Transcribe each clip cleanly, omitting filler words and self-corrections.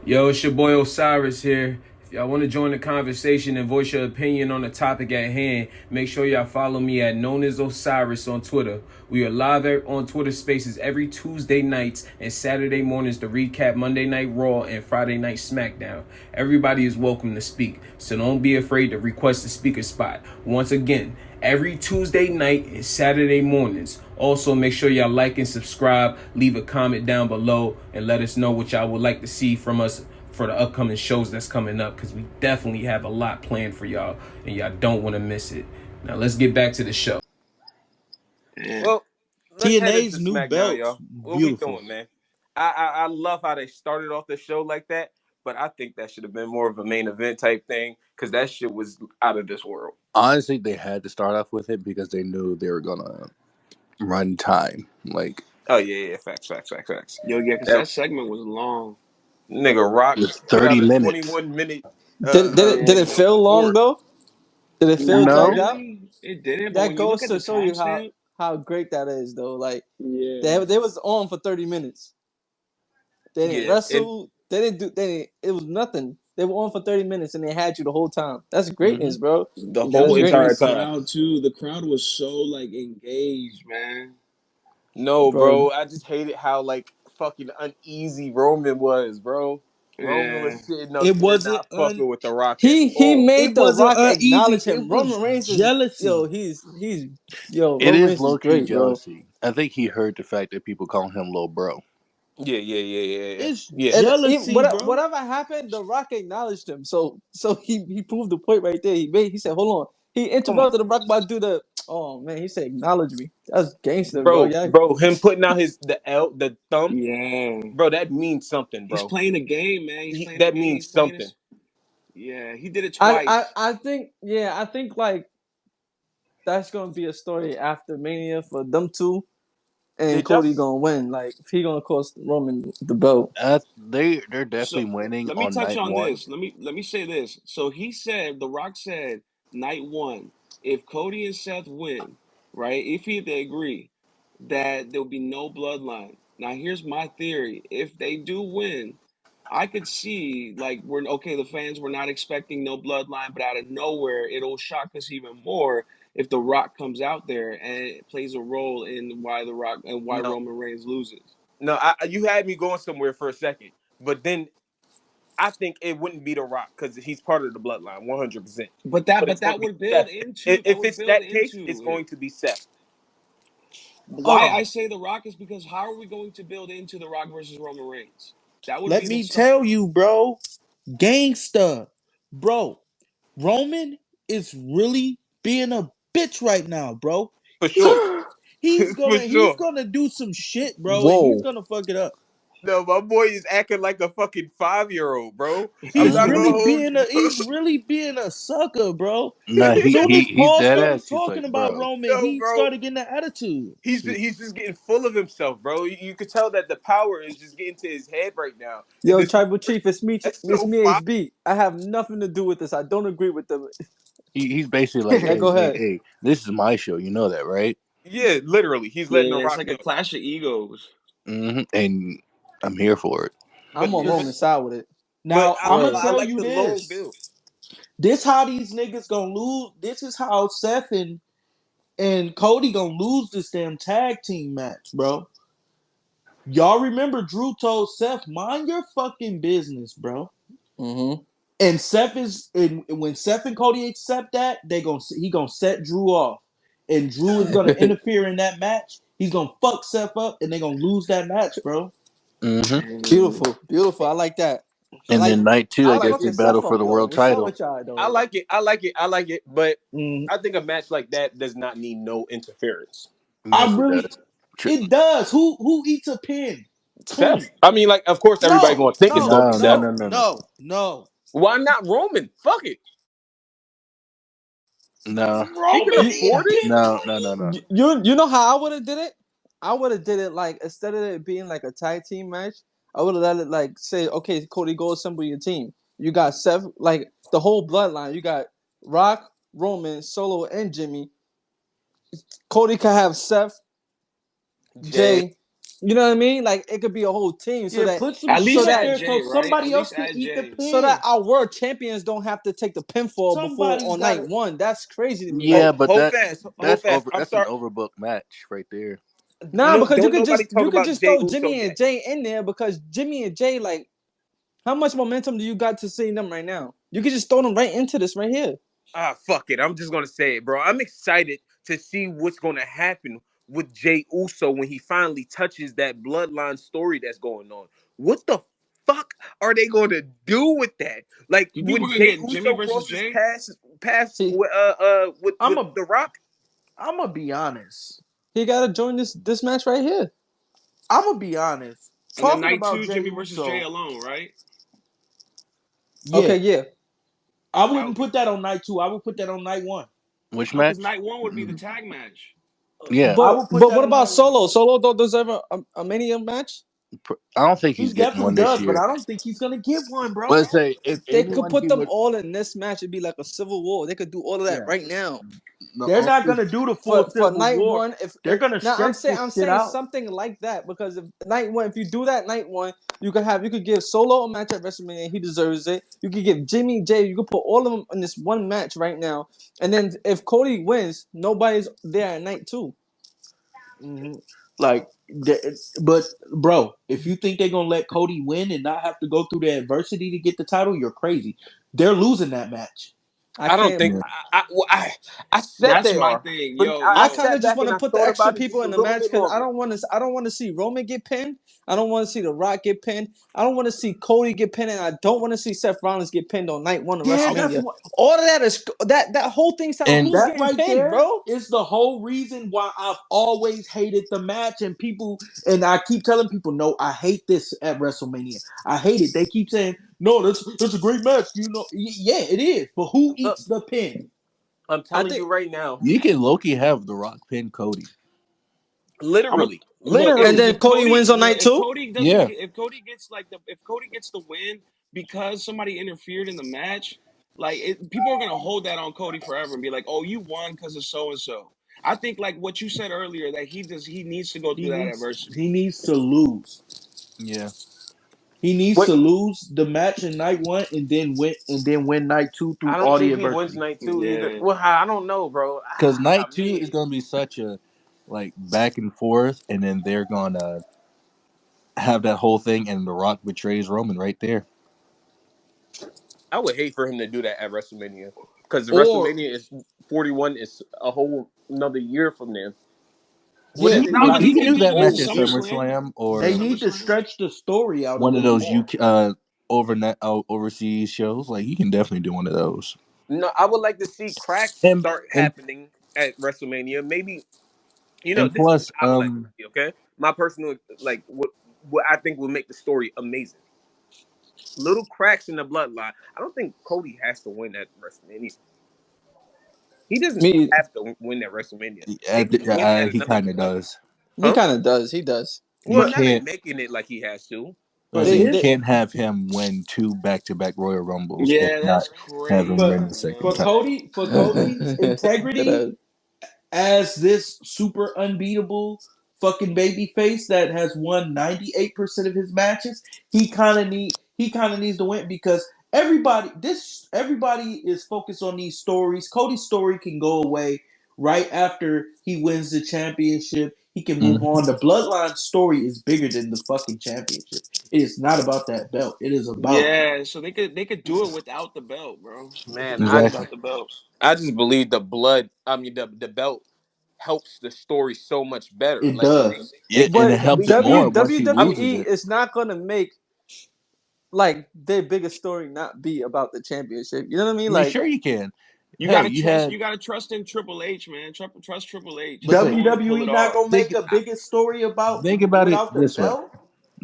Yo, it's your boy Osiris here. If y'all want to join the conversation and voice your opinion on the topic at hand, make sure y'all follow me at known as Osiris on Twitter. We are live on Twitter Spaces every Tuesday nights and Saturday mornings to recap Monday Night Raw and Friday Night SmackDown. Everybody is welcome to speak, so don't be afraid to request a speaker spot. Once again, every Tuesday night and Saturday mornings. Also, make sure y'all like and subscribe, leave a comment down below, and let us know what y'all would like to see from us for the upcoming shows that's coming up, because we definitely have a lot planned for y'all, and y'all don't want to miss it. Now, let's get back to the show. Man. Well, let's head into TNA's new SmackDown, belt, y'all. What we beautiful. doing, man? I love how they started off the show like that, but I think that should have been more of a main event type thing because that shit was out of this world. Honestly, they had to start off with it because they knew they were gonna run time. Like Oh yeah, facts. Yo, yeah, because That that segment was long. nigga Rock with put out 30 a minutes. 21 minute Did it Yeah. feel long report. though? Did it feel Not dragged No, out? really. It didn't. But That when you look goes at the to show you timestamp, how great that is though. Like yeah. they was on for 30 minutes. They didn't Yeah, and wrestle. It was nothing. They were on for 30 minutes and they had you the whole time. That's mhm, greatness, bro. the And that That's whole was a entire great greatness, time. crowd too. The crowd was so like engaged, man. No, bro. bro, I just hated how like fucking uneasy Roman was, bro. Roman Yeah. was sitting up it there wasn't not fucking with the Rock at He all. made it The wasn't Rock uneasy. acknowledge him. It Roman was Reigns is jealousy. yo. It Roman is Reigns is low key great, bro. jealousy. I think he heard the fact that people call him little bro. Yeah. It's Yeah. And jealousy, bro. whatever happened, The Rock acknowledged him. So he proved the point right there. He said, "Hold on." He Come on, interrupted The Rock by do the. Oh man, he said, "Acknowledge me." That's gangster, bro. bro, Yeah, bro. Him putting out the thumb, Yeah. bro. That means something, He's bro. playing a game, man. He's playing a That game. means He's playing something his. Yeah, he did it I twice. I think I think like that's gonna be a story after Mania for them two, and it Cody does. gonna win. Like he gonna cost Roman the belt. They're So definitely winning let me on touch night on one. this. Let me say this. So he said, The Rock said, night one, if Cody and Seth win, right? If they agree that there'll be no bloodline. Now here's my theory. If they do win, I could see like we're okay. The fans were not expecting no bloodline, but out of nowhere, it'll shock us even more if The Rock comes out there and it plays a role in why The Rock and why No, Roman Reigns loses. no. You had me going somewhere for a second, but then I think it wouldn't be the Rock because he's part of the bloodline, 100%. But that But but it's going that to be would build Seth. into If it's that case, it's it. going to be Seth. Why Oh, I say The Rock is because how are we going to build into The Rock versus Roman Reigns? That would Let be the me start. tell you, bro. Gangsta. Bro, Roman is really being a bitch right now, bro. For sure. He's he's For gonna he's sure. gonna do some shit, bro, and he's whoa. gonna fuck it up. No, my boy is acting like a fucking 5-year-old, bro. I'm He's not Mhm. gonna really hold being you, a bro. he's really being a sucker, bro. Nah, Soon as he's Paul dead started ass. He's like, talking about bro. Roman, No, he bro. started getting that attitude. He's just getting full of himself, bro. You could tell that the power is just getting to his head right now. And Yo, this Tribal Chief, it's me. that's It's so me, fire. HB. I have nothing to do with this. I don't agree with them. He's basically like, Yeah, hey, go hey, ahead. hey, this is my show. You know that, right? Yeah, literally. He's letting the Yeah, it's rock like a know. clash of egos. And I'm here for it. But I'm on but Roman's side with it. but Now I'm gonna Word. I tell like you the long this. build. This how these niggas gonna lose. This is how Seth and Cody gonna lose this damn tag team match, bro. Y'all remember Drew told Seth, mind your fucking business, bro. Mm-hmm. And Seth is and when Seth and Cody accept that, he gonna set Drew off. And Drew is gonna interfere in that match. He's gonna fuck Seth up and they gonna lose that match, bro. hmm Mm. Beautiful, beautiful. I like that. I And like then night two, I I keep like guess it. they fucking battle Seth for up the though. world What's wrong title. with y'all I though? like it. I like it. But Mm. I think a match like that does not need no interference. I Yes, it really does. Tr- it does. Who eats a pin? Who? Seth. I mean, like, of course everybody No, gonna think it's no, gonna be No, no, Seth. no, no, no, no, no, no. Why not Roman? Fuck it. no, He can Roman You eat a afford it. pin no, no, no, no. clean. you know how I would have did it? I would have did it like instead of it being like a tag team match, I would have let it like say, okay, Cody, go assemble your team. You got Seth, like the whole bloodline. You got Rock, Roman, Solo, and Jimmy. Cody can have Seth, Jay. Jay. You know what I mean? Like it could be a whole team, so Yeah, that put some At so least shit that add there so Jay, right? At somebody else least can add eat the Jay. so that pin. our world champions don't have to take the pinfall before Somebody's on got night to. one. That's crazy to me. Yeah, Like, but Hold fast, hold that's fast. over. I'm That's an sorry. overbooked match right there. nah, No, because don't nobody talk you could about just Jay throw Uso Jimmy and yet. Jay in there because Jimmy and Jay, like, how much momentum do you got to see them right now? You could just throw them right into this right here. Ah, fuck it. I'm just gonna say it, bro. I'm excited to see what's gonna happen with Jay Uso when he finally touches that bloodline story that's going on. What the fuck are they going to do with that? Like You think when we're gonna Jay get Jimmy Uso versus crosses Jay? past He with I'm a The Rock, I'm gonna be honest. he gotta join this match right here. I'm gonna be honest. And then Talking night about two, Jey Jimmy versus Jay Uso, alone, right? yeah, Okay, yeah. I That wouldn't would be put that on night 2. I would put that on night 1. Which no, because match? night one would be the tag match. Yeah, I But would put that what on about night 1. Solo? Solo don't deserve a Mania match. I don't think He he's getting definitely one this does, but year. I don't think he's gonna get one, bro. Let's say if They could anyone put he them would. all in this match. It'd be like a civil war. They could do all of that Yeah, right now. The they're not only gonna do the full For Civil night War. one. They're If gonna now stretch this I'm shit saying out. something like that because if night one, if you do that night one, you could give Solo a match at WrestleMania. He deserves it. You could give Jimmy J. You could put all of them in this one match right now. And then if Cody wins, nobody's there at night two. hmm Like, but bro, if you think they're gonna let Cody win and not have to go through the adversity to get the title, you're crazy. They're losing that match. I I don't can't. think yeah, I said That's they my are, thing. but Yo, I I yo, kind of sat just back want and to I put the thought extra about it people just a in the little match bit because longer. I don't want to see Roman get pinned. I don't want to see The Rock get pinned. I don't want to see Cody get pinned, and I don't want to see Seth Rollins get pinned on night one of Yeah, I'm that's WrestleMania. what. All of that is that whole thing sound and who's That getting right pinned, there bro. is the whole reason why I've always hated the match. And people, and I keep telling people, no, I hate this at WrestleMania. I hate it. They keep saying, no, that's a great match. You know, yeah, it is. But who Look, eats the pin? I'm I telling think you right now, you can Loki have The Rock pin Cody. I'm a literally, look and literally. then Cody wins on night two. Yeah, If Cody gets if Cody gets the win because somebody interfered in the match, people are gonna hold that on Cody forever and be like, "Oh, you won because of so and so." I think like what you said earlier that he needs to go He through that needs adversity. he needs to lose. yeah. He needs What to lose the match in night 1 and then win night 2 through I don't all the think he wins adversity. night two either. Yeah, Well, I don't know, bro. Because Ah, night two is man, gonna be such a like back and forth, and then they're gonna have that whole thing, and The Rock betrays Roman right there. I would hate for him to do that at WrestleMania because the Or WrestleMania is 41 is a whole another year from then. What Yeah, if He they no, can do but the he he can could do do that that at match whole at year? SummerSlam. SummerSlam they or need to SummerSlam. stretch the story out a one of little those more. overnight overseas shows. Like he can definitely do one of those. No, I would like to see cracks And start and happening at WrestleMania. Maybe and this is plus, what I would like to see. Okay, my personal like what I think will make the story amazing. Little cracks in the bloodline. I don't think Cody has to win at WrestleMania. He doesn't me. have to win at WrestleMania. They can win at he another kind of time. does. He Huh? kind of does. He does. You Well, But now they're can't. making it like he has to. I But say they you they his can't have him win two back-to-back Royal Rumbles and Yeah, not that's have him win but the crazy, second yo. time. For Cody's integrity that as this super unbeatable fucking baby face that has won 98% of his matches, he kind of needs to win because everybody is focused on these stories. Cody's story can go away right after he wins the championship. He can move Mhm. on. The bloodline story is bigger than the fucking championship. It is not about that belt. It is about Yeah, so they could do it without the belt, bro. They Man, could do it Exactly. without the belt. I just believe the blood. I mean, the belt helps the story so much better. it Like does. Yeah, and it but we helps it more once he I mean, loses WWE it. is not gonna make like their biggest story not be about the championship. You know what I mean? Yeah, Like sure you can. You Hey, gotta you trust. had. You gotta trust in Triple H, man. Trust Triple H. Let's He's say going to pull it WWE not off. gonna think make a bigger story about think about it without the this way. belt.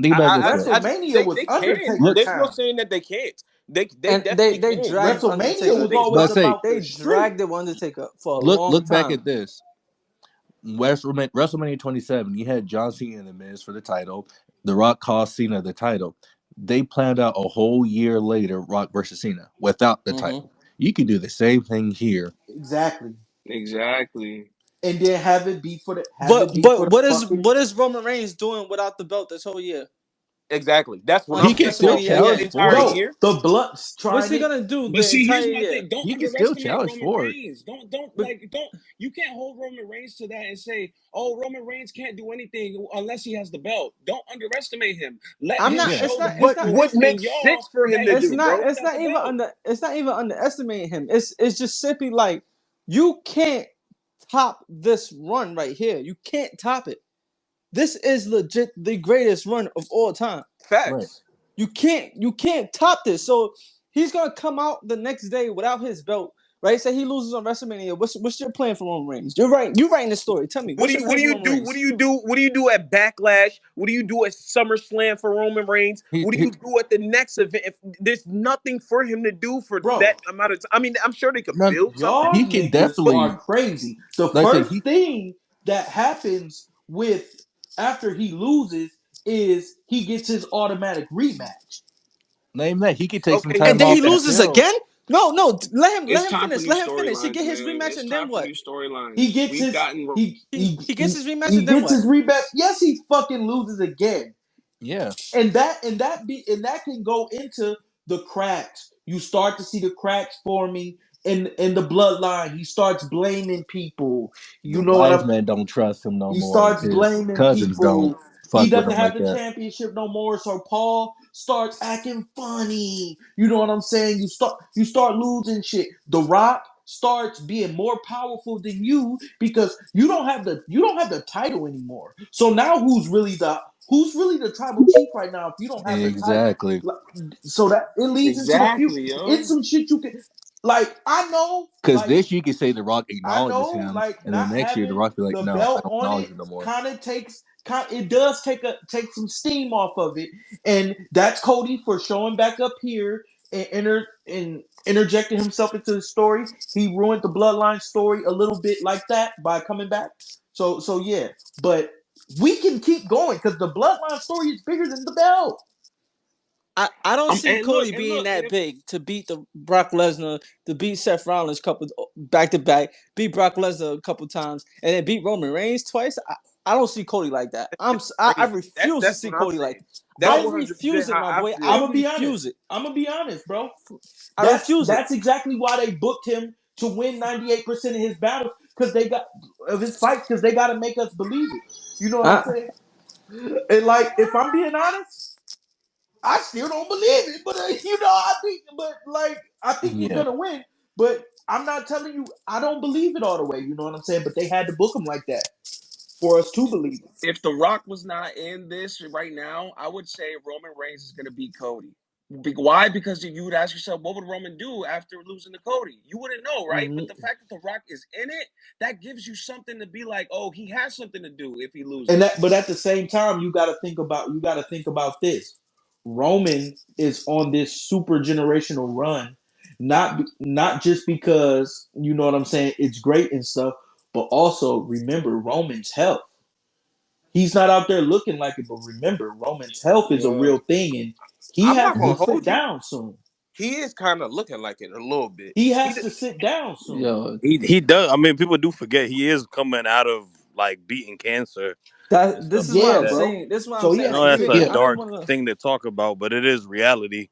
Think about it this way. I just WrestleMania was they can. Undertaker Look, There's no time. saying that they can't. They and definitely they can. dragged WrestleMania Undertaker. was They always let's say about the they streak. dragged the Undertaker for a long look back at time. this. WrestleMania 27. You had John Cena and The Miz for the title. The Rock cost Cena the title. They planned out a whole year later Rock versus Cena without the Hmm title. You could do the same thing here. Exactly. Exactly. and then have But it be for but the what is fucking. what is Roman Reigns doing without the belt this whole year Exactly. That's what on He I'm can saying. still So WrestleMania? this Yeah. challenge for entire it. No, year, the Bloods What's trying he it. gonna do But the see, here's entire my year? thing. Don't He can still underestimate challenge Roman for it. Reigns. Don't But like don't you can't hold Roman Reigns to that and say, "Oh, Roman Reigns can't do anything unless he has the belt." Don't underestimate him. Let I'm him not. Yeah. It's show the not. It's but not. people what It's and makes y'all sense for him that to he it's do, not. bro? deserves It's that not the even belt. under. It's not even underestimating him. It's just simply like you can't top this run right here. You can't top it. This is legit the greatest run of all time. Right. Facts. You can't top this. So he's gonna come out the next day without his belt, right? Say he loses on WrestleMania. What's your plan for Roman Reigns? You're right. You writing the story. Tell me, What what's do your you what plan do for you Roman do? What do Reigns? you do? What do you do at Backlash? What do you do at SummerSlam for Roman Reigns? He, What do he you do at the next event? If there's nothing for him to do for Bro, that amount of time, I mean, I'm sure they could none, build something, y'all he can niggas but are definitely, crazy. The like I said, first thing that happens with after he loses is he gets his automatic rematch. name that. He can take some okay, And time then he off yeah, loses himself. again? No, no. It's Let him time for finish. new Let him finish. He storylines, get his man. rematch It's and time then for what? new storylines. He gets We've his gotten He gets his rematch he and then gets what? his rematch. Yes, he fucking loses again. Yeah. And that can go into the cracks. You start to see the cracks forming in the bloodline. He starts blaming people. The You know what wise I'm men don't trust him no He more. starts His blaming cousins don't people. He fuck with doesn't him have like the that. championship no more, so Paul starts acting funny. You know what I'm saying? You start losing shit. The Rock starts being more powerful than you because you don't have the title anymore. So now who's really the tribal chief right now if you don't have the title? Exactly. So that it leads into the feud. exactly, It's yo. some shit you can like. I know, Because like this, you can say The Rock I acknowledges know, him, like and then not next year, The having Rock be like, the no, I belt don't on acknowledge it you no more. it does take some steam off of it, and that's Cody for showing back up here and interjecting himself into the story. He ruined the bloodline story a little bit like that by coming back. So yeah, but we can keep going because the bloodline story is bigger than the belt. I don't see And Cody being look, and that if big to beat the Brock Lesnar, to beat Seth Rollins couple back to back, beat Brock Lesnar a couple times, and then beat Roman Reigns twice. I don't see Cody like that. I crazy. refuse to That's see what I'm Cody saying. like. That's I Bro, 100% refuse it, how my I boy. feel. I I'm gonna be honest. refuse it. Bro. I That's refuse it. that's exactly why they booked him to win 98% of his battles because they got of his fights because they got to make us believe it. You know what I'm I, saying? And like, if I'm being honest, I still don't believe it. But I think he's Yeah. gonna win. But I'm not telling you I don't believe it all the way. You know what I'm saying? But they had to book him like that for us to believe it. if The Rock was not in this right now, I would say Roman Reigns is going to beat Cody. Why? Because you would ask yourself, what would Roman do after losing to Cody? You wouldn't know, right? But the Mhm. fact that The Rock is in it, that gives you something to be like, oh, he has something to do if he And loses. that, but at the same time, you got to think about this. Roman is on this super generational run, not just because you know what I'm saying. It's great and stuff, but also remember Roman's health. He's not out there looking like it, but remember Roman's health is a Yeah. real thing, and he I'm has not to gonna Mhm. sit hold you. down soon. He is kind of looking like it a little bit. He He has did- to sit down soon. yo, He does. I mean, people do forget he is coming out of like beating cancer and this stuff is what like Yeah, I'm that. bro. saying. This is what I'm So he I saying. has Like know to that's sit a even Yeah. I don't down. dark even want to. thing to talk about, but it is reality.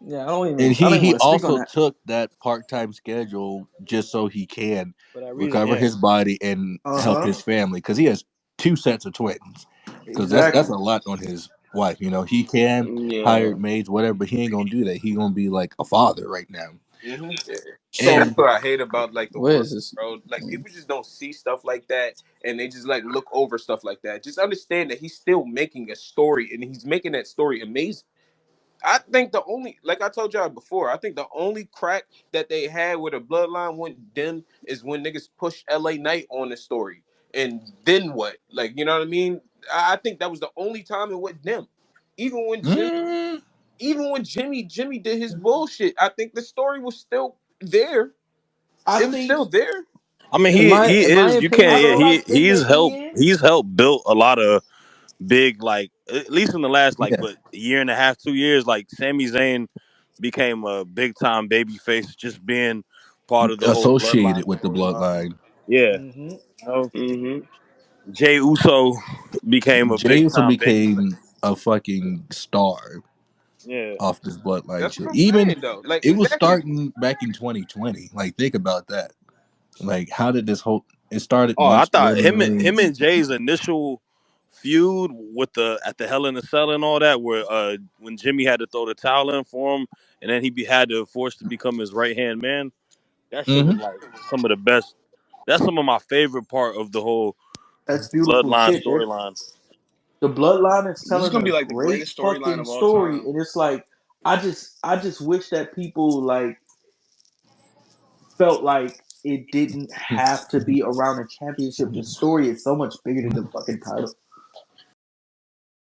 Yeah, I don't And even. I he don't even he want to speak on also that. took that part time schedule just so he can For that reason, recover yeah. his body and Uh help huh. his family because he has two sets of twins. Because that's Exactly. a lot on his wife. You know, he can hire Yeah. maids, whatever, but he ain't gonna do that. He gonna be like a father right now. Mhm. That's So And what I hate about like the Where world, is this? bro. Like people just don't see stuff like that, and they just like look over stuff like that. Just understand that he's still making a story, and he's making that story amazing. I think the only, like I told y'all before, I think the only crack that they had with a bloodline went dim is when niggas pushed LA Knight on the story, and then what? Like you know what I mean? I think that was the only time it went dim. Even when Jimmy, mm, even when Jimmy did his bullshit, I think the story was still there. I It was think still there. I mean, In my he in my is. You can't. opinion, I Yeah, feel bro. like in the end, he's helped build a lot of big, like at least in the last like yeah, what year and a half, 2 years. Like Sami Zayn became a big time baby face, just being part of the whole associated bloodline with the storyline. bloodline. Yeah, hmm You know, Mm-hmm. Jay Uso became a Jay big Uso time baby. became a fucking star Yeah, off this bloodline That's what shit. I'm Even saying though. Like it was exactly. starting back in 2020. Like, think about that. Like, how did this whole? It started oh, I much thought earlier. him and Jay's initial feud with the at the Hell in a Cell and all that, where when Jimmy had to throw the towel in for him, and then had to force to become his right hand man. That shit Hmm. was like some of the best. That's some of my favorite part of the whole That's beautiful Bloodline shit. storyline. The bloodline is This is telling gonna a be like the great greatest storyline fucking of all story, time. and it's like I just wish that people like felt like it didn't have to be around a championship. The story is so much bigger than the fucking title.